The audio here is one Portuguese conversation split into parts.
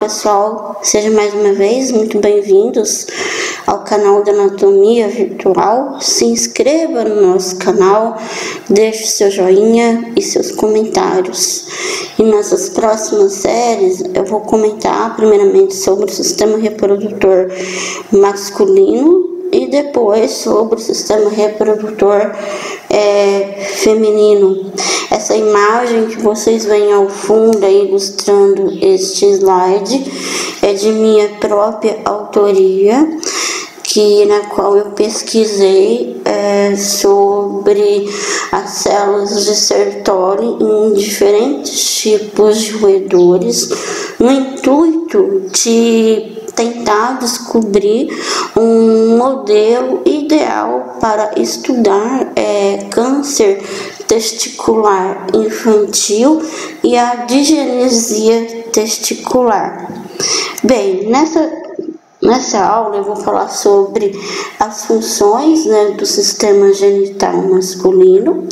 Pessoal, sejam mais uma vez muito bem-vindos ao canal da Anatomia Virtual. Se inscreva no nosso canal, deixe seu joinha e seus comentários. E nessas próximas séries eu vou comentar primeiramente sobre o sistema reprodutor masculino e depois sobre o sistema reprodutor feminino. Essa imagem que vocês veem ao fundo aí ilustrando este slide é de minha própria autoria, na qual eu pesquisei sobre as células de Sertoli em diferentes tipos de roedores, no intuito de tentar descobrir um modelo ideal para estudar câncer testicular infantil e a digenesia testicular. Bem, nessa aula eu vou falar sobre as funções do sistema genital masculino.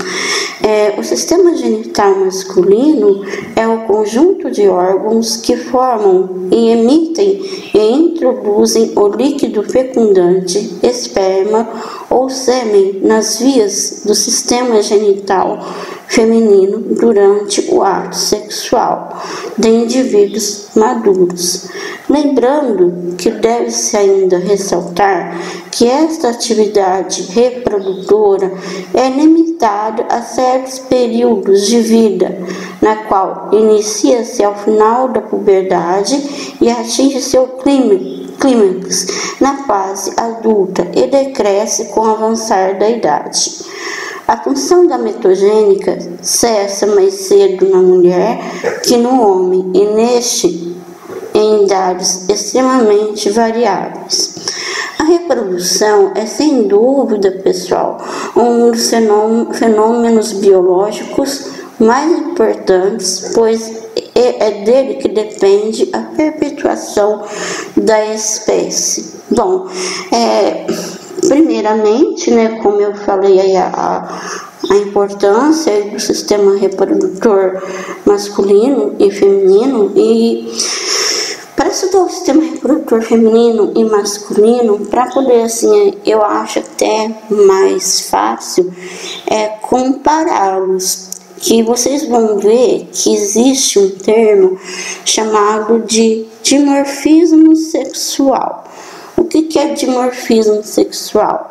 O sistema genital masculino é o conjunto de órgãos que formam e emitem e introduzem o líquido fecundante, esperma ou sêmen nas vias do sistema genital feminino durante o ato sexual de indivíduos maduros. Lembrando que deve-se ainda ressaltar que esta atividade reprodutora é limitada a certos períodos de vida, na qual inicia-se ao final da puberdade e atinge seu clímax na fase adulta e decresce com o avançar da idade. A função gametogênica cessa mais cedo na mulher que no homem e em idades extremamente variáveis. A reprodução é sem dúvida, pessoal, um dos fenômenos biológicos mais importantes, pois é dele que depende a perpetuação da espécie. Bom, primeiramente, como eu falei aí, a importância do sistema reprodutor masculino e feminino, e para estudar o sistema reprodutor feminino e masculino, para poder, eu acho até mais fácil compará-los, que vocês vão ver que existe um termo chamado de dimorfismo sexual. O que é dimorfismo sexual?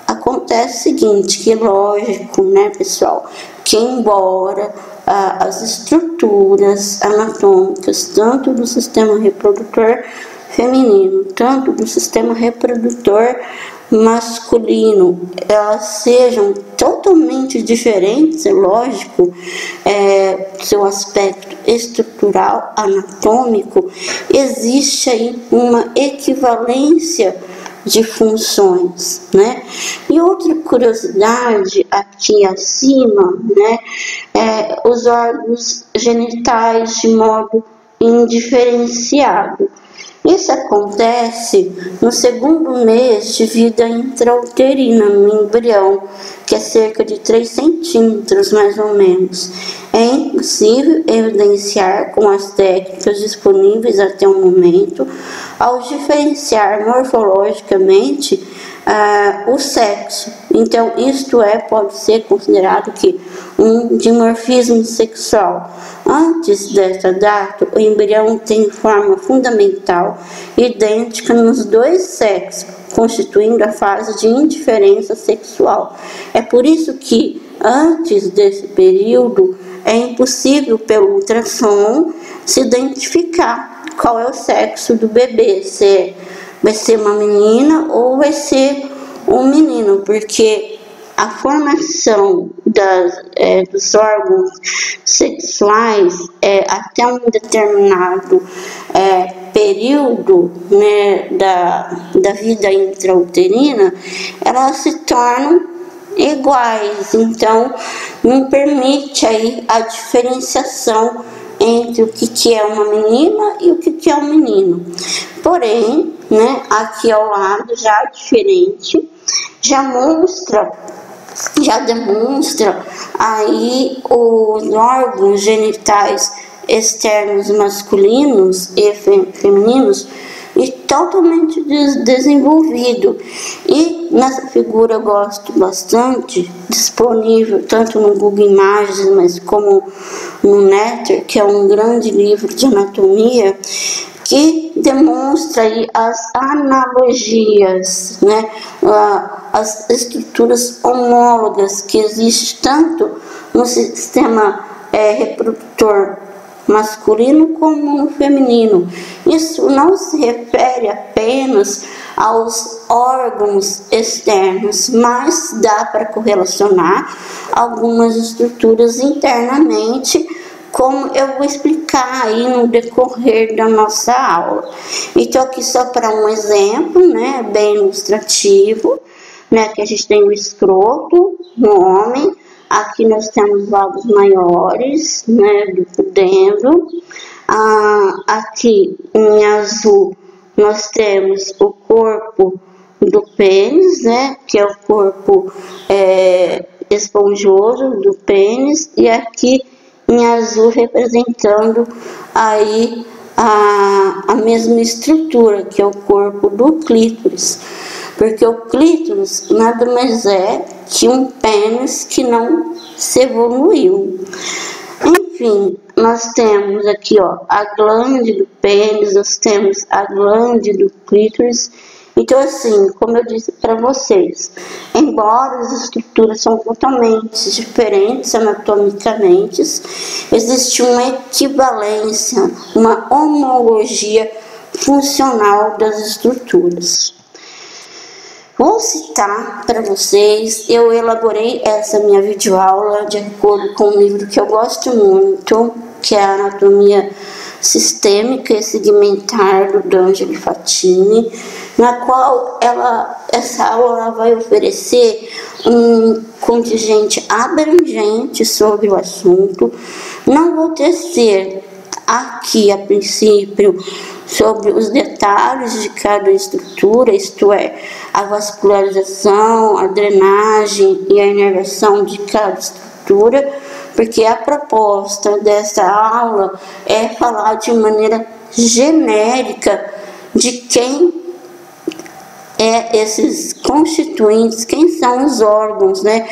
Acontece o seguinte, que lógico, pessoal, que embora as estruturas anatômicas, tanto do sistema reprodutor feminino, tanto do sistema reprodutor masculino, elas sejam totalmente diferentes, é lógico, seu aspecto estrutural, anatômico, existe aí uma equivalência de funções, E outra curiosidade aqui acima, os órgãos genitais de modo indiferenciado. Isso acontece no segundo mês de vida intrauterina, no embrião, que é cerca de 3 centímetros mais ou menos. É impossível evidenciar com as técnicas disponíveis até o momento, ao diferenciar morfologicamente o sexo. Então, isto pode ser considerado que um dimorfismo sexual. Antes desta data, o embrião tem forma fundamental idêntica nos dois sexos, constituindo a fase de indiferença sexual. É por isso que, antes desse período, é impossível pelo ultrassom se identificar qual é o sexo do bebê, se vai ser uma menina ou vai ser um menino, porque a formação dos órgãos sexuais até um determinado período da vida intrauterina, elas se tornam iguais, então não permite aí a diferenciação entre o que é uma menina e o que é um menino. Porém, aqui ao lado já diferente, já demonstra aí os órgãos genitais externos masculinos e femininos e totalmente desenvolvido. E nessa figura eu gosto bastante, disponível tanto no Google Imagens, mas como no Netter, que é um grande livro de anatomia, que demonstra aí as analogias, né, as estruturas homólogas que existem tanto no sistema reprodutor masculino como no feminino. Isso não se refere apenas aos órgãos externos, mas dá para correlacionar algumas estruturas internamente, como eu vou explicar aí no decorrer da nossa aula. Então aqui só para um exemplo, né, bem ilustrativo, né, que a gente tem o escroto no homem. Aqui nós temos lábios maiores, né, do pudendo. Aqui em azul nós temos o corpo do pênis, né, que é o corpo esponjoso do pênis, e aqui em azul representando aí a mesma estrutura, que é o corpo do clítoris, porque o clítoris nada mais é que um pênis que não se evoluiu. Enfim, nós temos aqui, ó, a glande do pênis, nós temos a glande do clítoris. Então, assim, como eu disse para vocês, embora as estruturas são totalmente diferentes anatomicamente, existe uma equivalência, uma homologia funcional das estruturas. Vou citar para vocês, eu elaborei essa minha videoaula de acordo com um livro que eu gosto muito, que é a Anatomia Sistêmica e Segmentar, do D'Angelo Fatini, na qual essa aula vai oferecer um contingente abrangente sobre o assunto. Não vou tecer aqui, a princípio, sobre os detalhes de cada estrutura, isto é, a vascularização, a drenagem e a inervação de cada estrutura, porque a proposta dessa aula é falar de maneira genérica de quem esses constituintes, quem são os órgãos, né,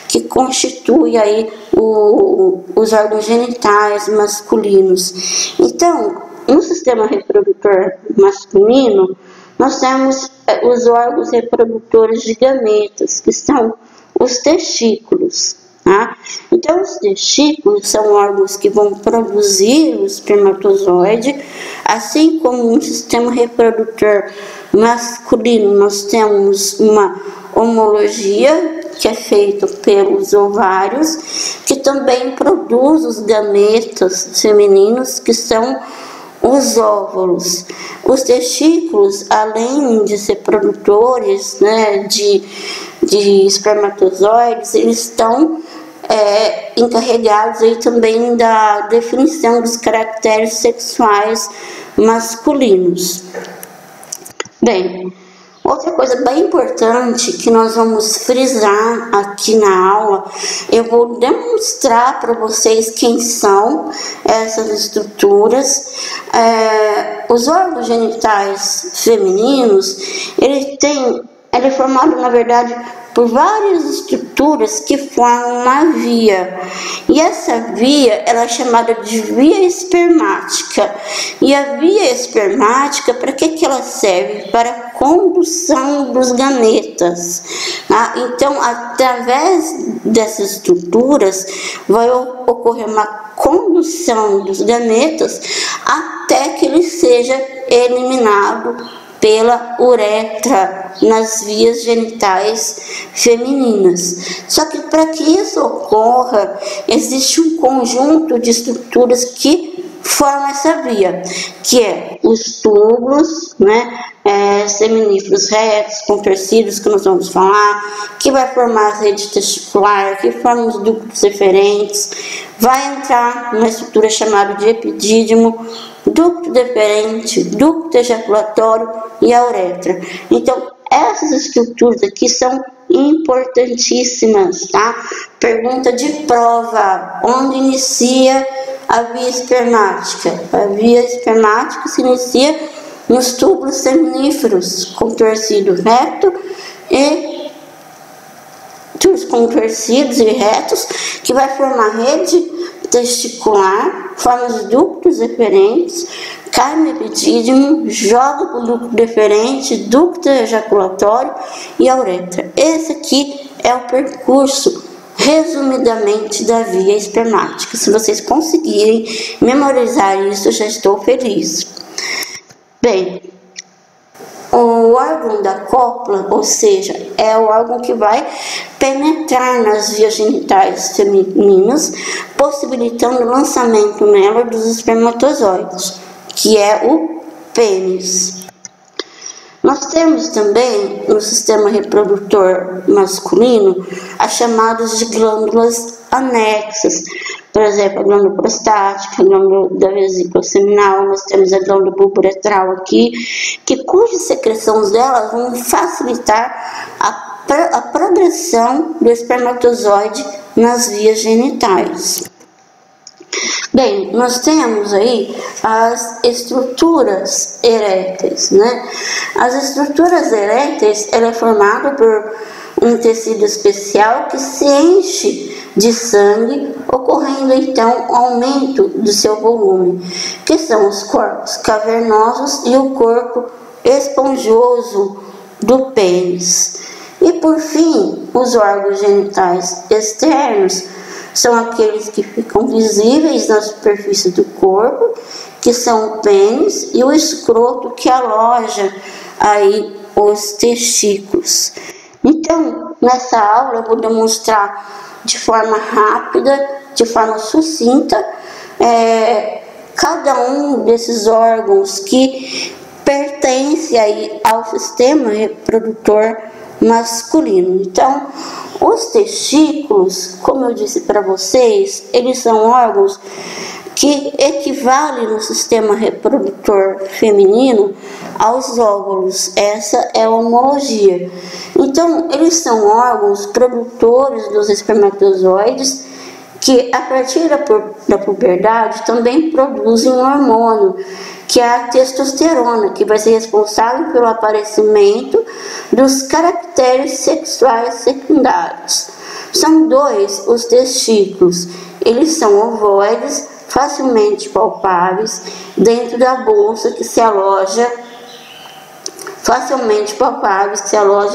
que constituem aí os órgãos genitais masculinos. Então, no sistema reprodutor masculino, nós temos os órgãos reprodutores de gametas, que são os testículos. Tá? Então, os testículos são órgãos que vão produzir o espermatozoide, assim como no sistema reprodutor masculino nós temos uma homologia, que é feita pelos ovários, que também produz os gametas femininos, que são os óvulos. Os testículos, além de ser produtores, né, de espermatozoides, eles estão encarregados aí também da definição dos caracteres sexuais masculinos. Bem, outra coisa bem importante que nós vamos frisar aqui na aula, eu vou demonstrar para vocês quem são essas estruturas. Os órgãos genitais femininos, ele é formado, na verdade, por várias estruturas que formam uma via. E essa via, ela é chamada de via espermática. E a via espermática, para que ela serve? Para a condução dos gametas. Tá? Então, através dessas estruturas, vai ocorrer uma condução dos gametas até que ele seja eliminado pela uretra nas vias genitais femininas. Só que para que isso ocorra, existe um conjunto de estruturas que formam essa via, que é os túbulos, né, seminíferos retos, contorcidos, que nós vamos falar, que vai formar a rede testicular, que forma os ductos deferentes, vai entrar numa estrutura chamada de epidídimo, ducto deferente, ducto ejaculatório e a uretra. Então, essas estruturas aqui são importantíssimas, tá? Pergunta de prova: onde inicia a via espermática? A via espermática se inicia nos túbulos seminíferos, contorcido reto e contorcidos e retos, que vai formar rede testicular, forma os ductos deferentes, cálice epidídimo, joga para o ducto deferente, ducto ejaculatório e a uretra. Esse aqui é o percurso, resumidamente, da via espermática. Se vocês conseguirem memorizar isso, eu já estou feliz. Bem, o órgão da cópula, ou seja, é o órgão que vai penetrar nas vias genitais femininas, possibilitando o lançamento nela dos espermatozoides, que é o pênis. Nós temos também no sistema reprodutor masculino as chamadas de glândulas anexas. Por exemplo, a glândula prostática, a glândula da vesícula seminal, nós temos a glândula bulboretral aqui, que cujas secreções delas vão facilitar a progressão do espermatozoide nas vias genitais. Bem, nós temos aí as estruturas eréteis, né? As estruturas eréteis, ela é formada por um tecido especial que se enche de sangue, ocorrendo então aumento do seu volume, que são os corpos cavernosos e o corpo esponjoso do pênis. E por fim, os órgãos genitais externos são aqueles que ficam visíveis na superfície do corpo, que são o pênis e o escroto, que aloja aí os testículos. Então, nessa aula eu vou demonstrar de forma rápida, de forma sucinta, cada um desses órgãos que pertence aí ao sistema reprodutor masculino. Então, os testículos, como eu disse para vocês, eles são órgãos que equivalem no sistema reprodutor feminino aos óvulos. Essa é a homologia. Então, eles são órgãos produtores dos espermatozoides que, a partir da puberdade, também produzem um hormônio, que é a testosterona, que vai ser responsável pelo aparecimento dos caracteres sexuais secundários. São dois os testículos. Eles são ovoides, facilmente palpáveis, dentro da bolsa que se aloja,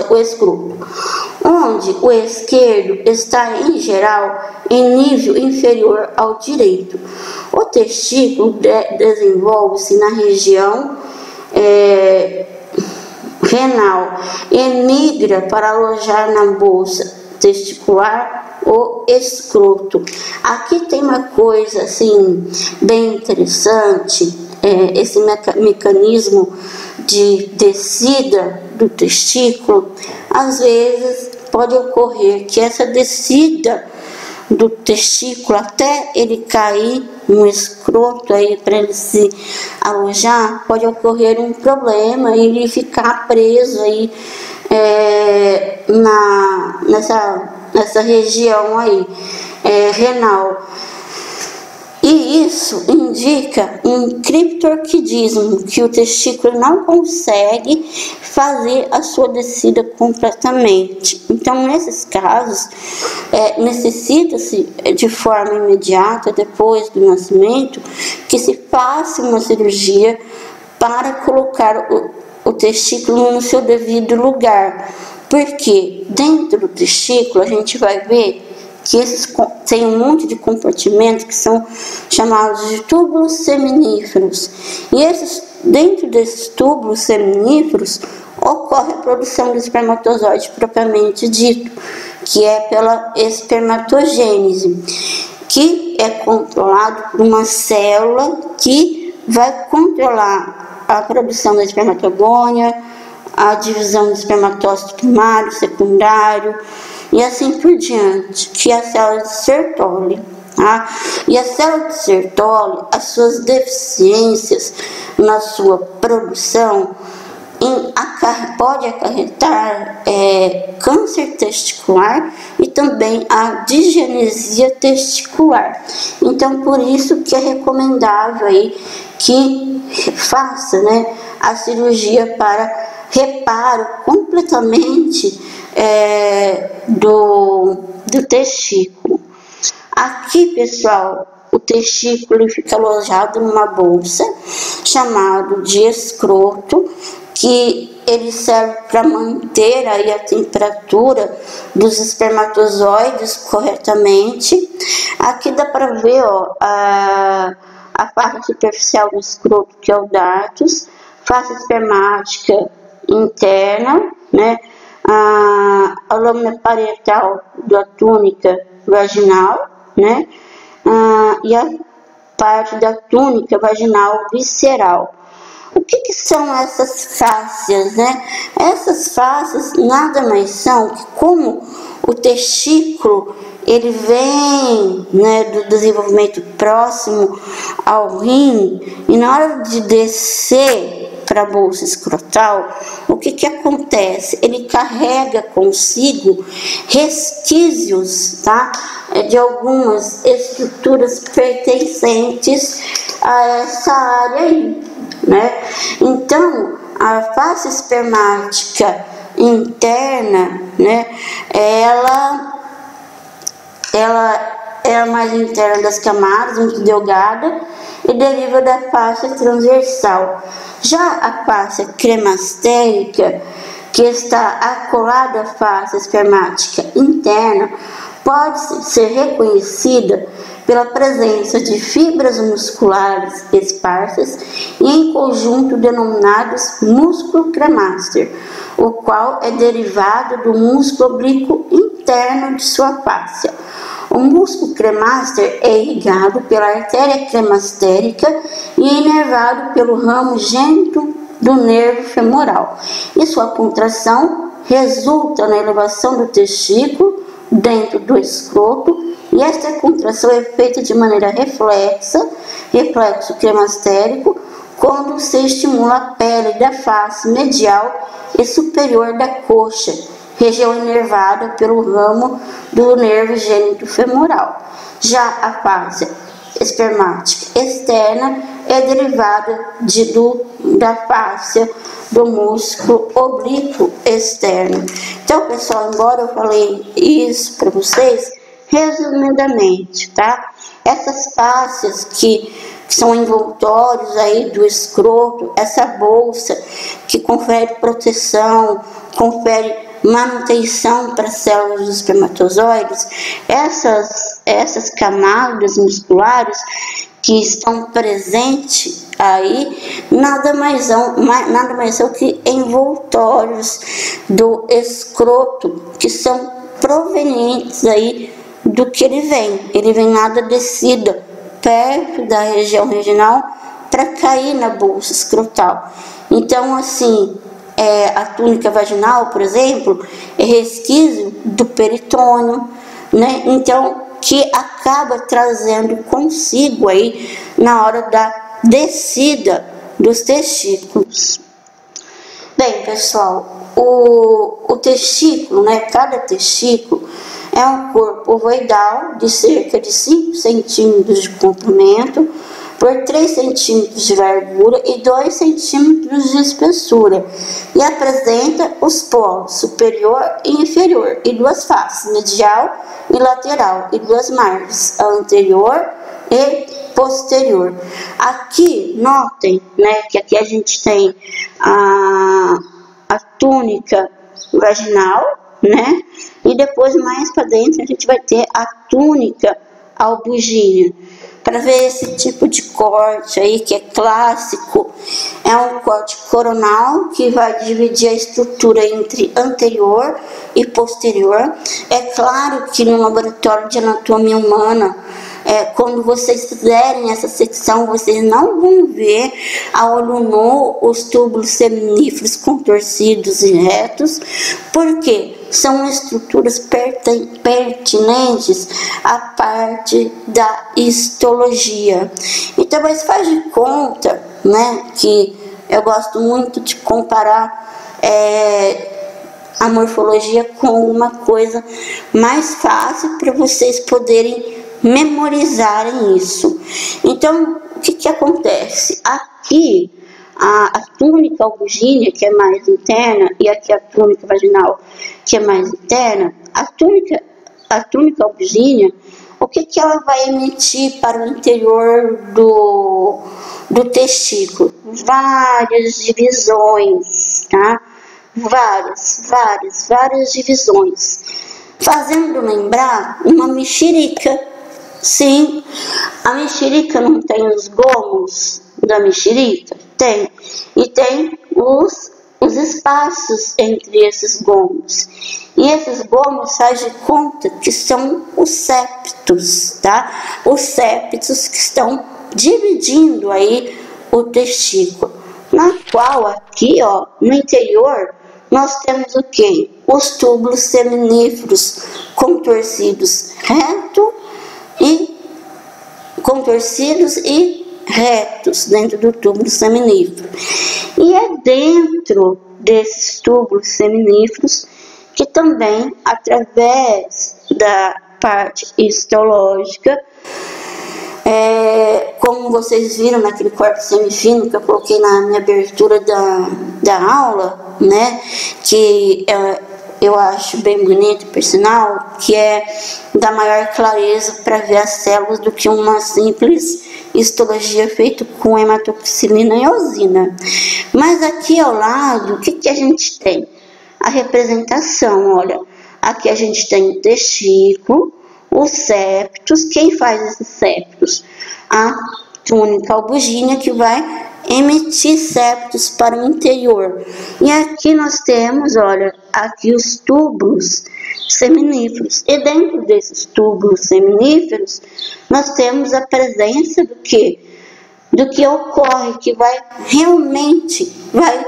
o escroto, onde o esquerdo está, em geral, em nível inferior ao direito. O testículo desenvolve-se na região renal e migra para alojar na bolsa testicular o escroto. Aqui tem uma coisa assim bem interessante, esse mecanismo de descida do testículo. Às vezes pode ocorrer que essa descida do testículo até ele cair no escroto aí para ele se alojar, pode ocorrer um problema e ele ficar preso aí nessa região aí renal. E isso indica um criptorquidismo, que o testículo não consegue fazer a sua descida completamente. Então, nesses casos, necessita-se de forma imediata, depois do nascimento, que se faça uma cirurgia para colocar o testículo no seu devido lugar. Porque dentro do testículo a gente vai ver que esses tem um monte de compartimentos que são chamados de túbulos seminíferos. E dentro desses túbulos seminíferos ocorre a produção do espermatozoide propriamente dito, que é pela espermatogênese, que é controlado por uma célula que vai controlar a produção da espermatogônia, a divisão do espermatócito primário, secundário, e assim por diante, que é a célula de Sertoli. Tá? E a célula de Sertoli, as suas deficiências na sua produção pode acarretar câncer testicular e também a disgenesia testicular. Então, por isso que é recomendável aí que faça, né, a cirurgia para reparo completamente do testículo. Aqui, pessoal, o testículo fica alojado numa bolsa chamado de escroto, que ele serve para manter aí a temperatura dos espermatozoides corretamente. Aqui dá para ver, ó, a parte superficial do escroto, que é o dartos, face espermática interna, né? A lâmina parietal da túnica vaginal, né? E a parte da túnica vaginal visceral. O que são essas fáscias, né? Essas fáscias nada mais são que, como o testículo ele vem, né, do desenvolvimento próximo ao rim, e na hora de descer para a bolsa escrotal, o que acontece? Ele carrega consigo resquícios, tá, de algumas estruturas pertencentes a essa área aí, né? Então, a face espermática interna, né, ela é a mais interna das camadas, muito delgada, e deriva da face transversal. Já a face cremastérica, que está acolada à face espermática interna, pode ser reconhecida pela presença de fibras musculares esparsas e em conjunto denominados músculo cremaster, o qual é derivado do músculo oblíquo interno de sua face. O músculo cremaster é irrigado pela artéria cremastérica e é inervado pelo ramo gênito do nervo femoral. E sua contração resulta na elevação do testículo dentro do escroto, e esta contração é feita de maneira reflexo cremastérico, quando se estimula a pele da face medial e superior da coxa, região inervada pelo ramo do nervo gênito femoral. Já a face espermática externa é derivada da face do músculo oblíquo externo. Então, pessoal, embora eu falei isso para vocês, resumidamente, tá? Essas faces que são envoltórios aí do escroto, essa bolsa que confere proteção, confere manutenção para as células dos espermatozoides, essas camadas musculares que estão presentes aí, nada mais são que envoltórios do escroto, que são provenientes aí do que ele vem lá da descida, perto da região regional, para cair na bolsa escrotal. Então, assim, a túnica vaginal, por exemplo, é resquício do peritônio, né? Então, que acaba trazendo consigo aí na hora da descida dos testículos. Bem, pessoal, o testículo, né? Cada testículo é um corpo ovoidal de cerca de 5 centímetros de comprimento por 3 centímetros de largura e 2 centímetros de espessura, e apresenta os polos superior e inferior e duas faces, medial e lateral, e duas margens, a anterior e posterior. Aqui, notem, né, que aqui a gente tem a túnica vaginal, né, e depois mais para dentro a gente vai ter a túnica albugínea. Para ver esse tipo de corte aí, que é clássico, é um corte coronal que vai dividir a estrutura entre anterior e posterior. É claro que no laboratório de anatomia humana, quando vocês fizerem essa secção, vocês não vão ver a olho nu os túbulos seminíferos contorcidos e retos, porque são estruturas pertinentes à parte da histologia. Então, mas faz de conta, né, que eu gosto muito de comparar a morfologia com uma coisa mais fácil para vocês poderem memorizarem isso. Então, o que acontece? Aqui, a túnica albuginea, que é mais interna, e aqui a túnica vaginal, que é mais interna, a túnica albuginea, o que ela vai emitir para o interior do testículo? Várias divisões, tá? Várias divisões, fazendo lembrar uma mexerica. Sim, a mexerica não tem os gomos da mexerica? Tem, e tem os espaços entre esses gomos. E esses gomos faz de conta que são os septos, tá? Os septos que estão dividindo aí o testículo. Na qual aqui, ó, no interior, nós temos o quê? Os túbulos seminíferos contorcidos e retos dentro do túbulo seminífero. E é dentro desses túbulos seminíferos que também, através da parte histológica, como vocês viram naquele corpo semifino que eu coloquei na minha abertura da aula, né, que eu acho bem bonito, por sinal, que é da maior clareza para ver as células do que uma simples histologia feita com hematoxilina e eosina. Mas aqui ao lado, o que a gente tem? A representação, olha, aqui a gente tem o testículo, os septos. Quem faz esses septos? A túnica albuginea, que vai emitir septos para o interior. E aqui nós temos, olha, aqui os túbulos seminíferos. E dentro desses túbulos seminíferos, nós temos a presença do que? Do que ocorre, que realmente vai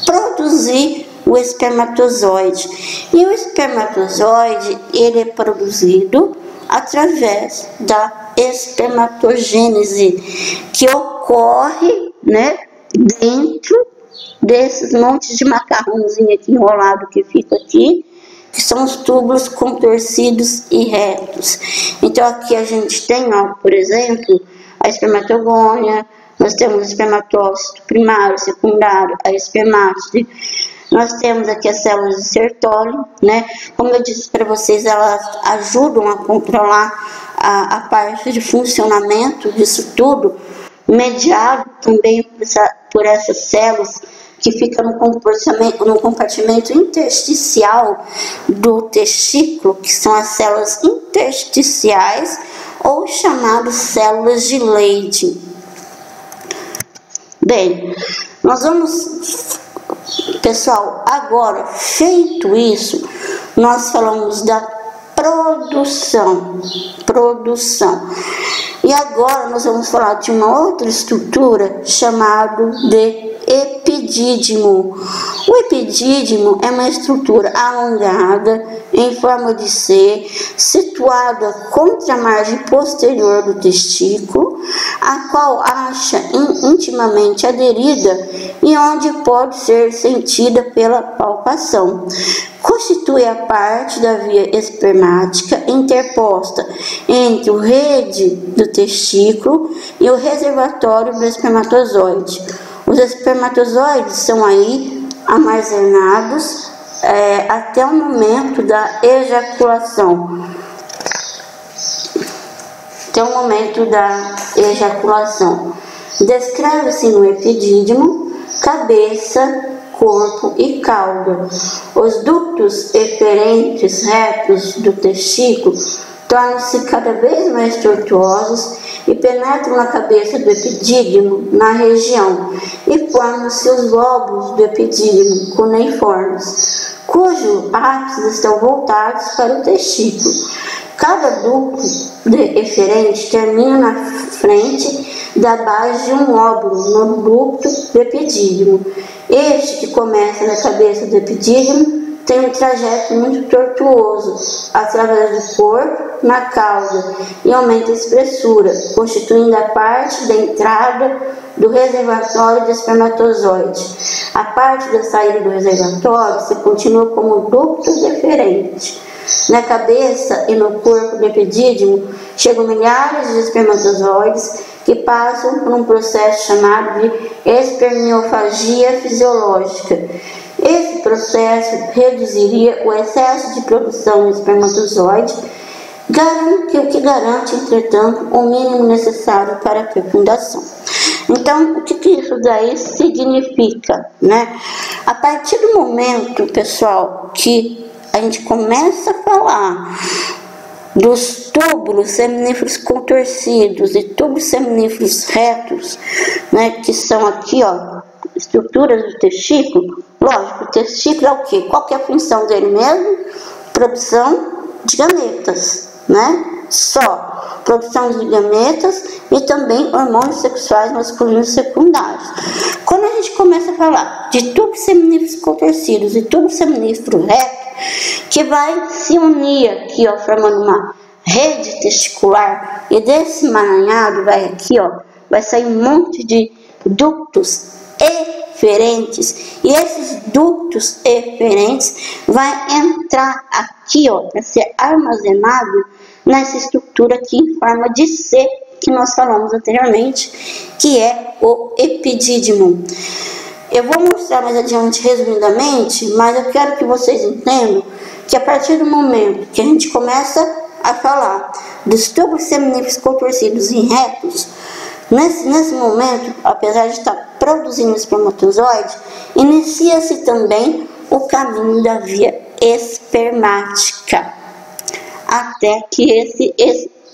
produzir o espermatozoide. E o espermatozoide, ele é produzido através da espermatogênese, que ocorre, né, dentro desses montes de macarrãozinho aqui enrolado que fica aqui, que são os túbulos contorcidos e retos. Então aqui a gente tem, ó, por exemplo, a espermatogônia, nós temos o espermatócito primário, secundário, a espermátide. Nós temos aqui as células de Sertoli, né? Como eu disse para vocês, elas ajudam a controlar a parte de funcionamento disso tudo, mediado também por essas células que ficam no compartimento intersticial do testículo, que são as células intersticiais, ou chamadas células de Leydig. Bem, nós vamos... Pessoal, agora, feito isso, nós falamos da produção. E agora nós vamos falar de uma outra estrutura chamada de epidídimo. O epidídimo é uma estrutura alongada, em forma de C, situada contra a margem posterior do testículo, a qual acha intimamente aderida e onde pode ser sentida pela palpação. Constitui a parte da via espermática interposta entre o rede do testículo e o reservatório do espermatozoide. Os espermatozoides são aí armazenados até o momento da ejaculação. Descreve-se no epidídimo cabeça, corpo e cauda. Os ductos eferentes retos do testículo tornam-se cada vez mais tortuosos e penetram na cabeça do epidídimo, na região, e formam-se os lóbulos do epidídimo cuneiformes, cujos ápices estão voltados para o testículo. Cada ducto eferente termina na frente da base de um lóbulo no ducto do epidídimo. Este, que começa na cabeça do epidídimo, tem um trajeto muito tortuoso através do corpo na cauda e aumenta a espessura, constituindo a parte da entrada do reservatório do espermatozoide. A parte da saída do reservatório se continua como ducto deferente. Na cabeça e no corpo do epidídimo chegam milhares de espermatozoides que passam por um processo chamado de espermiofagia fisiológica. Esse processo reduziria o excesso de produção de espermatozoide, o que garante, entretanto, o mínimo necessário para a fecundação. Então, o que isso daí significa, né? A partir do momento, pessoal, que a gente começa a falar dos túbulos seminíferos contorcidos e túbulos seminíferos retos, né, que são aqui, ó, estruturas do testículo. Lógico, o testículo é o quê? Qual que é a função dele mesmo? Produção de gametas, né? Só produção de gametas e também hormônios sexuais masculinos secundários. Quando a gente começa a falar de tubos seminíferos contorcidos e tubo seminífero reto, que vai se unir aqui, ó, formando uma rede testicular, e desse emaranhado vai aqui, ó, vai sair um monte de ductos eferentes, e esses ductos eferentes vai entrar aqui, ó, para ser armazenado nessa estrutura aqui em forma de C que nós falamos anteriormente, que é o epidídimo. Eu vou mostrar mais adiante resumidamente, mas eu quero que vocês entendam que a partir do momento que a gente começa a falar dos tubos seminíferos contorcidos e retos, nesse momento, apesar de estar produzindo espermatozoide, inicia-se também o caminho da via espermática, até que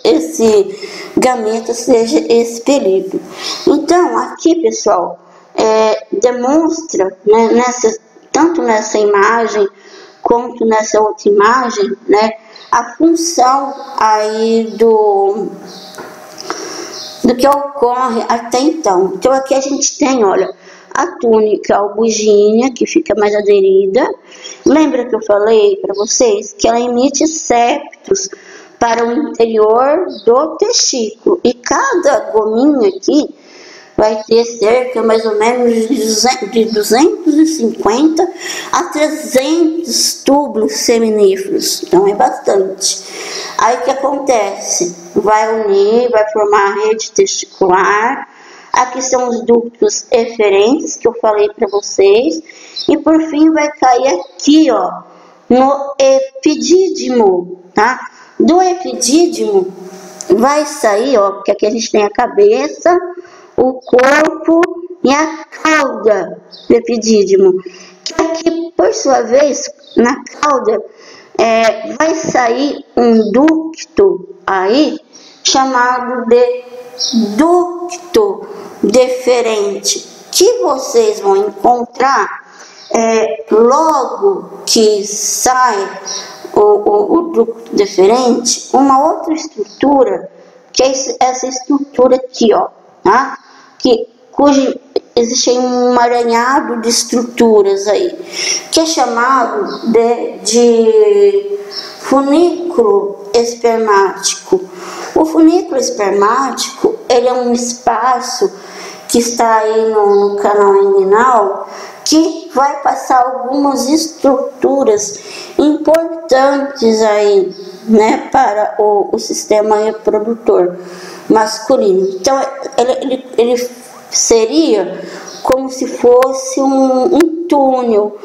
esse gameta seja expelido. Então, aqui, pessoal, demonstra, né, tanto nessa imagem quanto nessa outra imagem, né, a função aí do que ocorre até então. Então aqui a gente tem, olha, a túnica albugínea, que fica mais aderida. Lembra que eu falei para vocês que ela emite septos para o interior do testículo, e cada gominha aqui vai ter cerca mais ou menos de 250 a 300 túbulos seminíferos, então é bastante. Aí o que acontece? Vai unir, vai formar a rede testicular. Aqui são os ductos eferentes que eu falei para vocês, e por fim vai cair aqui, ó, no epidídimo, tá? Do epidídimo vai sair, ó, porque aqui a gente tem a cabeça, o corpo e a cauda do epidídimo, que aqui, por sua vez, na cauda, vai sair um ducto aí, chamado de ducto deferente, que vocês vão encontrar logo que sai o ducto deferente, uma outra estrutura, que é essa estrutura aqui, ó, tá? Cujo existe um emaranhado de estruturas aí, que é chamado de funículo espermático. O funículo espermático, ele é um espaço que está aí no canal inguinal, que vai passar algumas estruturas importantes aí, né, para o sistema reprodutor masculino. Então, ele seria como se fosse um túnel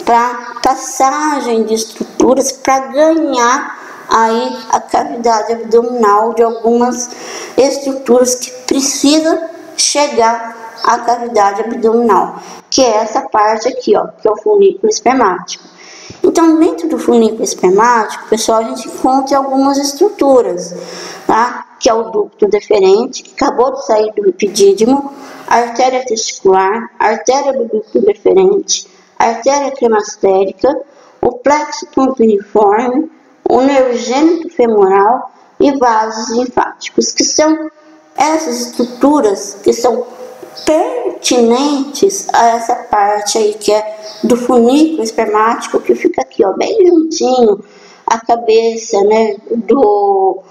para passagem de estruturas para ganhar aí a cavidade abdominal de algumas estruturas que precisam chegar à cavidade abdominal, que é essa parte aqui, ó, que é o funículo espermático. Então, dentro do funículo espermático, pessoal, a gente encontra algumas estruturas, tá? Que é o ducto deferente, que acabou de sair do epidídimo, a artéria testicular, a artéria do ducto deferente, a artéria cremastérica, o plexo tumpiniforme, o neurogênito femoral e vasos linfáticos, que são essas estruturas que são pertinentes a essa parte aí que é do funículo espermático, que fica aqui, ó, bem juntinho a cabeça, né, do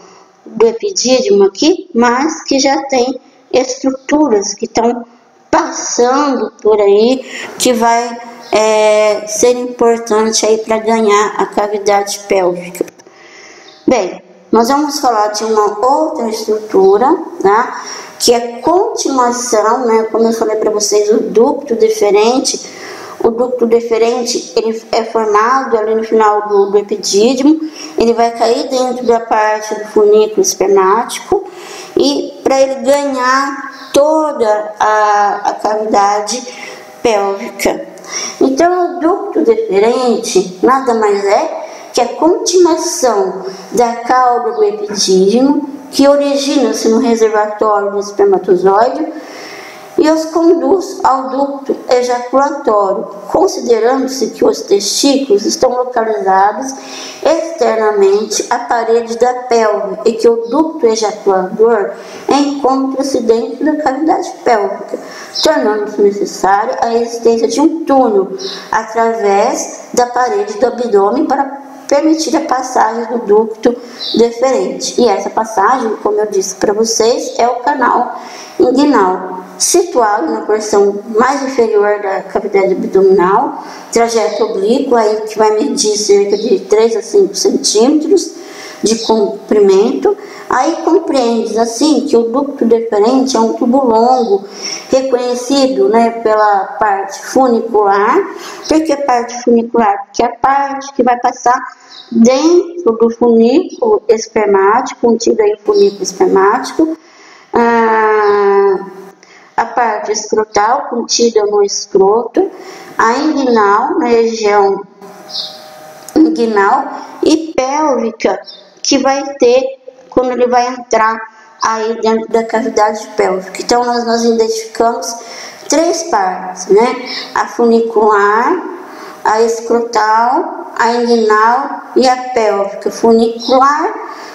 epidídimo aqui, mas que já tem estruturas que estão passando por aí, que vai ser importante aí para ganhar a cavidade pélvica. Bem, nós vamos falar de uma outra estrutura, né, que é continuação, né, como eu falei para vocês, o ducto deferente. O ducto deferente, ele é formado ali no final do epidídimo, ele vai cair dentro da parte do funículo espermático, e para ele ganhar toda a cavidade pélvica. Então, o ducto deferente nada mais é que a continuação da cauda do epidídimo, que origina-se no reservatório do espermatozoide e os conduz ao ducto ejaculatório, considerando-se que os testículos estão localizados externamente à parede da pelve e que o ducto ejaculador encontra-se dentro da cavidade pélvica, tornando-se necessária a existência de um túnel através da parede do abdômen para permitir a passagem do ducto deferente. E essa passagem, como eu disse para vocês, é o canal inguinal, situado na porção mais inferior da cavidade abdominal, trajeto oblíquo, aí que vai medir cerca de 3 a 5 centímetros de comprimento. Aí compreende assim que o ducto deferente é um tubo longo, reconhecido, né, pela parte funicular. Por que parte funicular? Porque é a parte que vai passar dentro do funículo espermático, contido aí o funículo espermático, a parte escrotal contida no escroto, a inguinal, na região inguinal, e pélvica, que vai ter quando ele vai entrar aí dentro da cavidade pélvica. Então, nós identificamos 3 partes, né? A funicular, a escrotal, a inguinal e a pélvica. Funicular,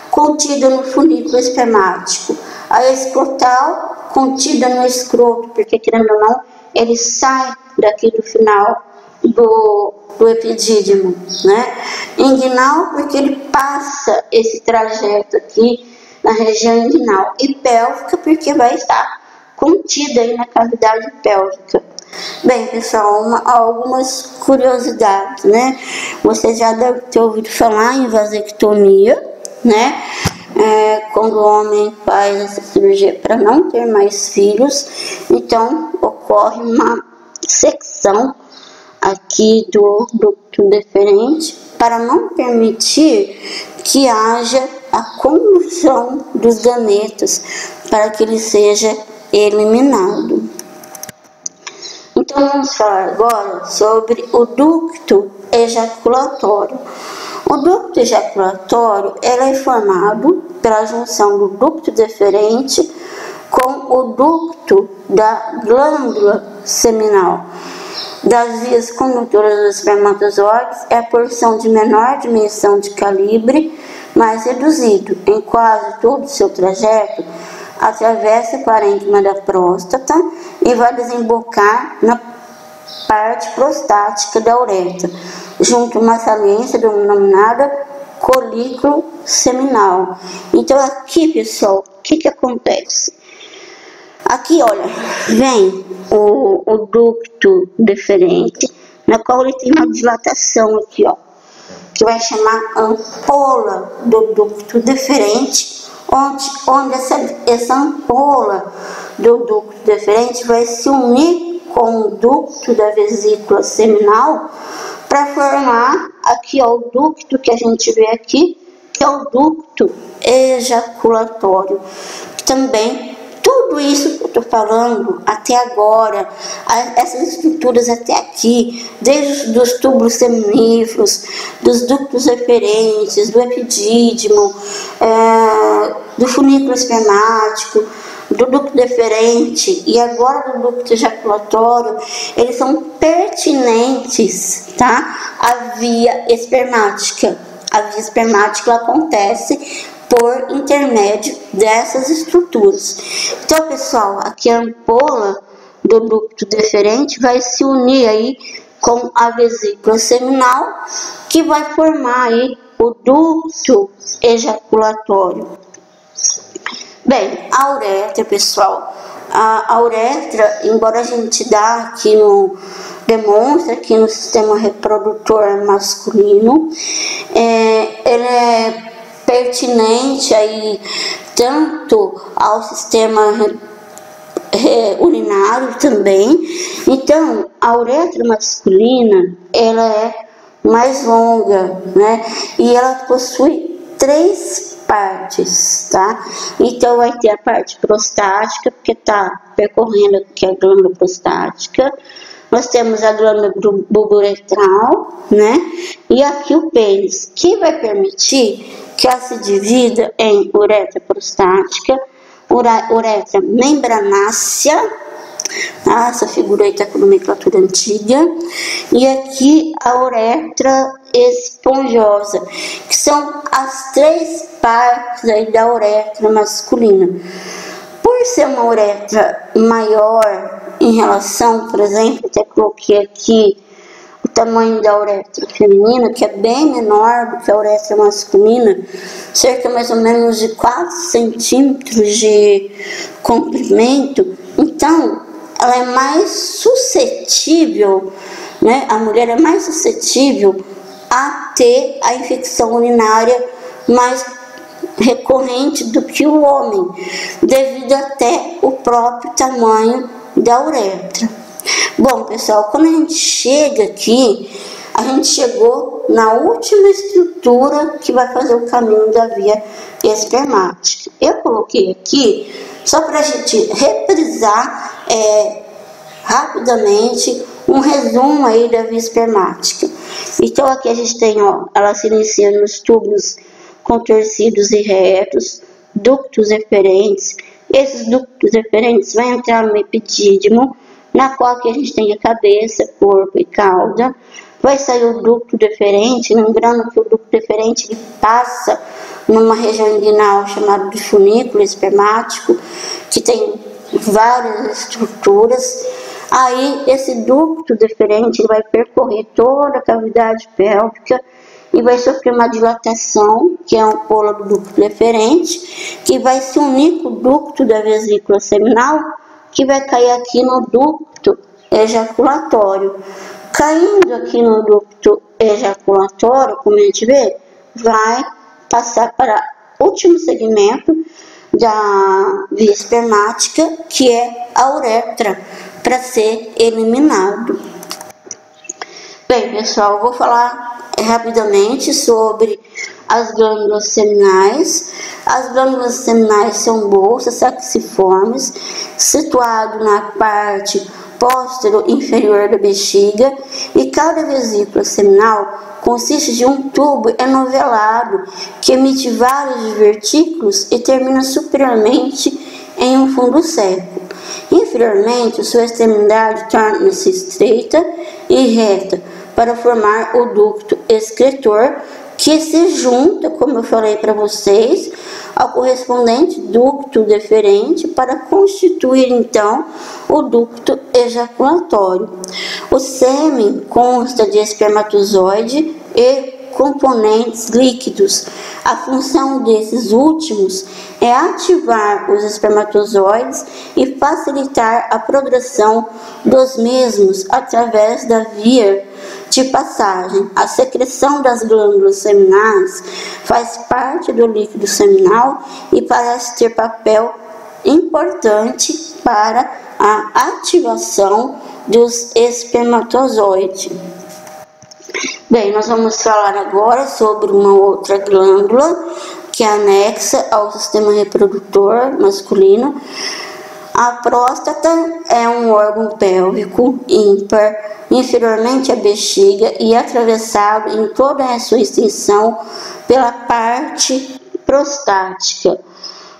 contida no funículo espermático. A escrotal, contida no escroto, porque, querendo ou não, ele sai daqui do final do epidídimo, né? Inguinal, porque ele passa esse trajeto aqui na região inguinal, e pélvica, porque vai estar contida aí na cavidade pélvica. Bem, pessoal, algumas curiosidades, né? Vocês já devem ter ouvido falar em vasectomia, né? Quando o homem faz essa cirurgia para não ter mais filhos, então ocorre uma secção aqui do ducto deferente para não permitir que haja a condução dos gametas, para que ele seja eliminado. Então vamos falar agora sobre o ducto ejaculatório. O ducto ejaculatório é formado pela junção do ducto deferente com o ducto da glândula seminal. Das vias condutoras dos espermatozoides é a porção de menor dimensão de calibre, mais reduzido. Em quase todo o seu trajeto, atravessa o parênquima da próstata e vai desembocar na parte prostática da uretra, junto a uma saliência denominada colículo seminal. Então aqui, pessoal, o que acontece? Aqui, olha, vem o ducto deferente, na qual ele tem uma dilatação aqui, ó, que vai chamar ampola do ducto deferente, onde essa ampola do ducto deferente vai se unir com o ducto da vesícula seminal para formar aqui, ó, o ducto que a gente vê aqui, que é o ducto ejaculatório. Também tudo isso que eu estou falando até agora, essas estruturas até aqui, desde os túbulos seminíferos, dos ductos referentes, do epidídimo, do funículo espermático, do ducto deferente e agora do ducto ejaculatório, eles são pertinentes, tá, à via espermática. A via espermática acontece por intermédio dessas estruturas. Então, pessoal, aqui a ampola do ducto deferente vai se unir aí com a vesícula seminal, que vai formar aí o ducto ejaculatório. Bem, a uretra, pessoal, a uretra, embora a gente demonstra aqui no sistema reprodutor masculino, ele é pertinente aí tanto ao sistema urinário também. Então, a uretra masculina, ela é mais longa, né? E ela possui 3 partes, tá? Então vai ter a parte prostática, porque tá percorrendo aqui a glândula prostática. Nós temos a glândula bulboretral, né? E aqui o pênis, que vai permitir que ela se divida em uretra prostática, uretra membranácea, essa figura aí está com nomenclatura antiga, e aqui a uretra esponjosa, que são as 3 partes aí da uretra masculina. Por ser uma uretra maior em relação, por exemplo, até coloquei aqui o tamanho da uretra feminina, que é bem menor do que a uretra masculina, cerca mais ou menos de 4 centímetros de comprimento. Então, ela é mais suscetível, né? A mulher é mais suscetível a ter a infecção urinária mais recorrente do que o homem, devido até o próprio tamanho da uretra. Bom, pessoal, quando a gente chega aqui, a gente chegou na última estrutura que vai fazer o caminho da via espermática. Eu coloquei aqui só para a gente reprisar rapidamente um resumo aí da via espermática. Então aqui a gente tem, ó, ela se inicia nos túbulos contorcidos e retos, ductos eferentes. Esses ductos eferentes vão entrar no epidídimo, na qual aqui a gente tem a cabeça, corpo e cauda. Vai sair o ducto deferente, lembrando que o ducto deferente ele passa numa região inguinal chamada de funículo espermático, que tem várias estruturas. Aí esse ducto deferente ele vai percorrer toda a cavidade pélvica e vai sofrer uma dilatação, que é um polo do ducto deferente, que vai se unir com o ducto da vesícula seminal, que vai cair aqui no ducto ejaculatório. Caindo aqui no ducto ejaculatório, como a gente vê, vai passar para o último segmento da via espermática, que é a uretra, para ser eliminado. Bem, pessoal, eu vou falar rapidamente sobre as glândulas seminais. As glândulas seminais são bolsas saxiformes, situado na parte póstero inferior da bexiga, e cada vesícula seminal consiste de um tubo enovelado que emite vários divertículos e termina superiormente em um fundo seco. Inferiormente, sua extremidade torna-se estreita e reta para formar o ducto excretor, que se junta, como eu falei para vocês, ao correspondente ducto deferente para constituir então o ducto ejaculatório. O sêmen consta de espermatozoide e componentes líquidos. A função desses últimos é ativar os espermatozoides e facilitar a progressão dos mesmos através da via de passagem. A secreção das glândulas seminais faz parte do líquido seminal e parece ter papel importante para a ativação dos espermatozoides. Bem, nós vamos falar agora sobre uma outra glândula que é anexa ao sistema reprodutor masculino. A próstata é um órgão pélvico ímpar, inferiormente à bexiga e atravessado em toda a sua extensão pela parte prostática.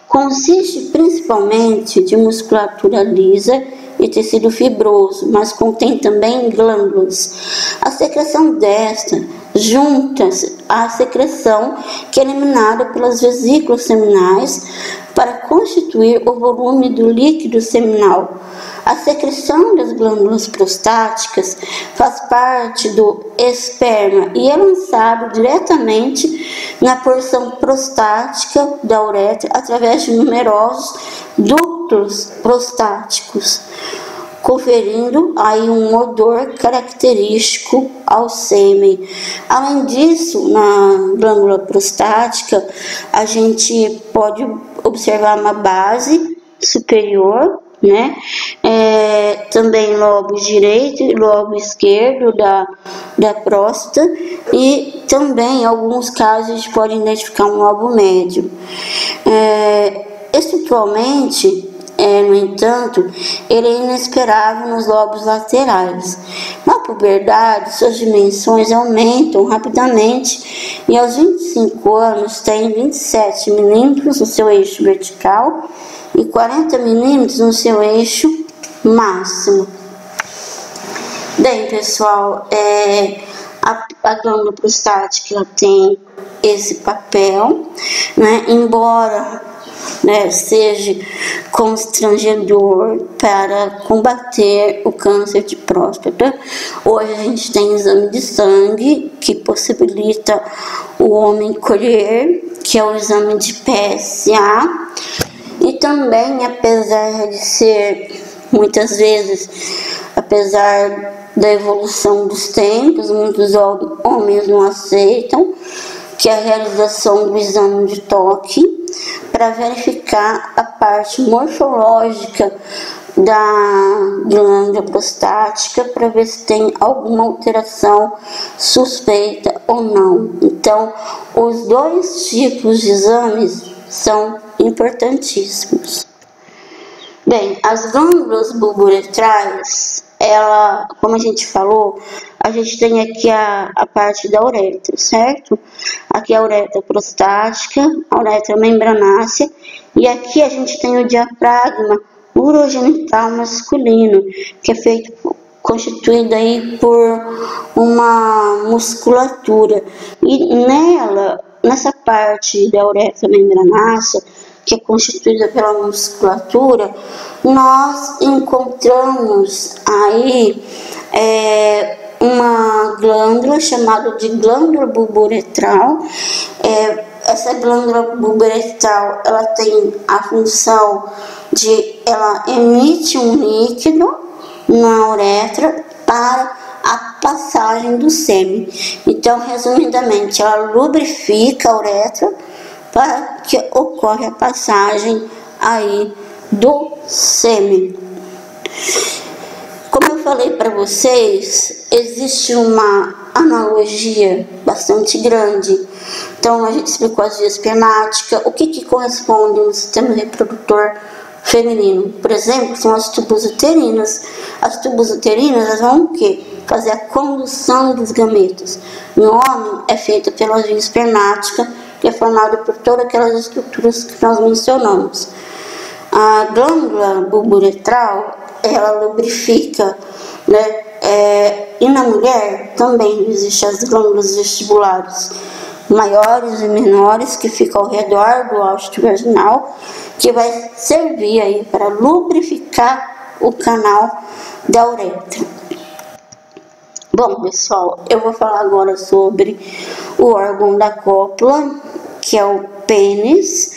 Consiste principalmente de musculatura lisa e tecido fibroso, mas contém também glândulas. A secreção desta junta-se à secreção que é eliminada pelas vesículas seminais para constituir o volume do líquido seminal. A secreção das glândulas prostáticas faz parte do esperma e é lançado diretamente na porção prostática da uretra através de numerosos ductos prostáticos, conferindo aí um odor característico ao sêmen. Além disso, na glândula prostática, a gente pode observar uma base superior, né? Também lobo direito e lobo esquerdo da próstata, e também em alguns casos a gente pode identificar um lobo médio. Estruturalmente, no entanto, ele é inesperável nos lobos laterais. Na puberdade, suas dimensões aumentam rapidamente e aos 25 anos tem 27 milímetros no seu eixo vertical e 40 milímetros no seu eixo máximo. Bem, pessoal, a glândula prostática ela tem esse papel, né? Embora seja constrangedor para combater o câncer de próstata, hoje a gente tem exame de sangue que possibilita o homem colher, que é o exame de PSA, e também, apesar de ser, muitas vezes, apesar da evolução dos tempos, muitos homens não aceitam, que é a realização do exame de toque para verificar a parte morfológica da glândula prostática para ver se tem alguma alteração suspeita ou não. Então, os dois tipos de exames são importantíssimos. Bem, as glândulas bulbouretrais, como a gente falou, a gente tem aqui a parte da uretra, certo? Aqui a uretra prostática, a uretra membranácea, e aqui a gente tem o diafragma urogenital masculino, que é constituído aí por uma musculatura. E nessa parte da uretra membranácea, que é constituída pela musculatura, nós encontramos aí uma glândula chamada de glândula bulbouretral. Essa glândula bulbouretral, ela tem a função de, ela emite um líquido na uretra para a passagem do sêmen. Então, resumidamente, ela lubrifica a uretra para que ocorra a passagem aí do sêmen. Como eu falei para vocês, existe uma analogia bastante grande. Então, a gente explicou a via espermática, o que corresponde no sistema reprodutor feminino. Por exemplo, são as tubas uterinas. As tubas uterinas, elas vão o quê? Fazer a condução dos gametas. No homem, é feita pela via espermática, que é formada por todas aquelas estruturas que nós mencionamos. A glândula bulbouretral, ela lubrifica, né? E na mulher também existem as glândulas vestibulares maiores e menores que ficam ao redor do háustio vaginal, que vai servir aí para lubrificar o canal da uretra. Bom, pessoal, eu vou falar agora sobre o órgão da cópula, que é o pênis.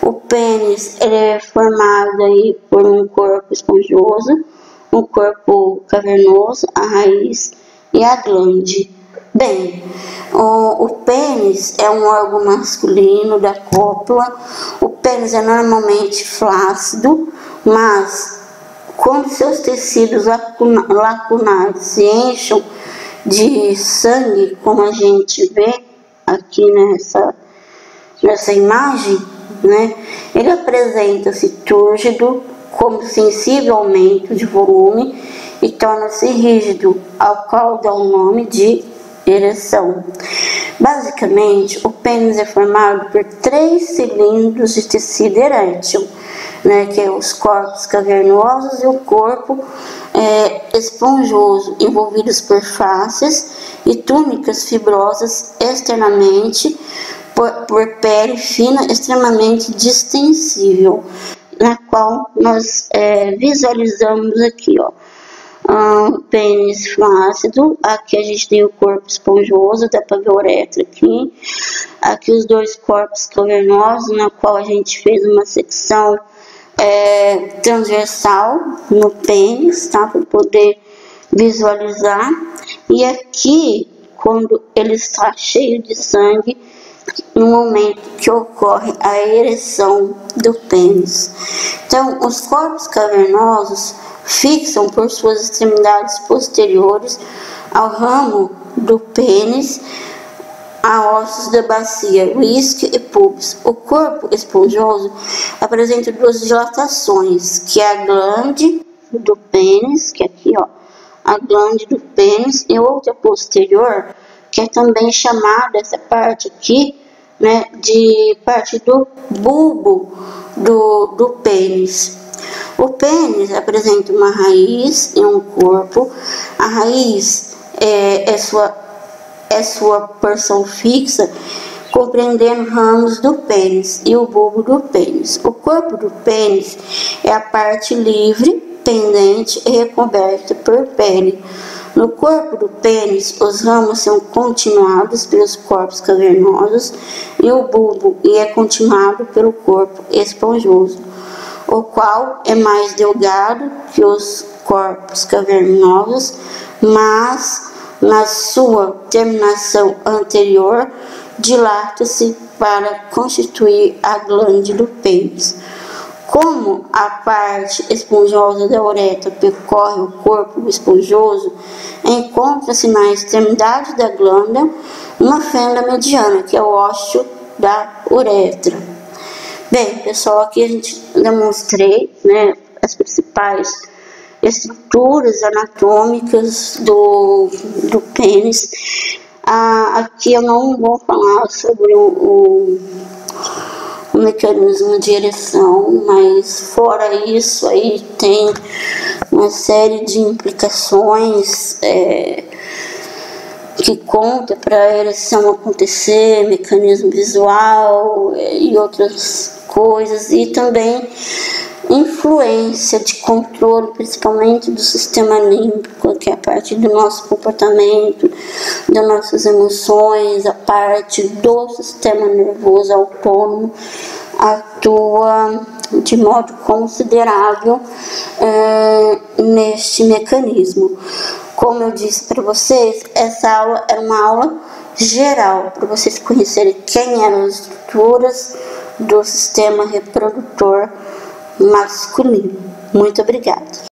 O pênis é formado aí por um corpo esponjoso, um corpo cavernoso, a raiz e a glande. Bem, o pênis é um órgão masculino da cópula. O pênis é normalmente flácido, mas quando seus tecidos lacunares se enchem de sangue, como a gente vê aqui nessa imagem, né, ele apresenta-se túrgido, com sensível aumento de volume e torna-se rígido, ao qual dá o nome de ereção. Basicamente, o pênis é formado por 3 cilindros de tecido erétil, né, que é os corpos cavernosos e o corpo esponjoso, envolvidos por faces e túnicas fibrosas externamente, por pele fina extremamente distensível, na qual nós visualizamos aqui, ó, o pênis flácido. Aqui a gente tem o corpo esponjoso, dá para ver a uretra aqui. Aqui os dois corpos cavernosos, na qual a gente fez uma secção transversal no pênis, tá, para poder visualizar. E aqui, quando ele está cheio de sangue, no momento que ocorre a ereção do pênis. Então, os corpos cavernosos fixam por suas extremidades posteriores ao ramo do pênis a ossos da bacia, o isquio e pubis. O corpo esponjoso apresenta duas dilatações, que é a glande do pênis, que é aqui, ó, a glande do pênis, e outra posterior, que é também chamada, essa parte aqui, né, de parte do bulbo do pênis. O pênis apresenta uma raiz e um corpo. A raiz é sua porção fixa, compreendendo ramos do pênis, e o bulbo do pênis. O corpo do pênis é a parte livre, pendente e recoberta por pele. No corpo do pênis, os ramos são continuados pelos corpos cavernosos e o bulbo é continuado pelo corpo esponjoso, o qual é mais delgado que os corpos cavernosos, mas na sua terminação anterior dilata-se para constituir a glande do pênis. Como a parte esponjosa da uretra percorre o corpo esponjoso, encontra-se na extremidade da glândula uma fenda mediana, que é o ósseo da uretra. Bem, pessoal, aqui a gente demonstrei, né, as principais estruturas anatômicas do pênis. Aqui eu não vou falar sobre o mecanismo de ereção, mas fora isso aí tem uma série de implicações que conta para a ereção acontecer, mecanismo visual e outras coisas, e também influência de controle, principalmente do sistema límbico, que é a parte do nosso comportamento, das nossas emoções, a parte do sistema nervoso autônomo, atua de modo considerável neste mecanismo. Como eu disse para vocês, essa aula é uma aula geral, para vocês conhecerem quem eram as estruturas do sistema reprodutor masculino. Muito obrigada.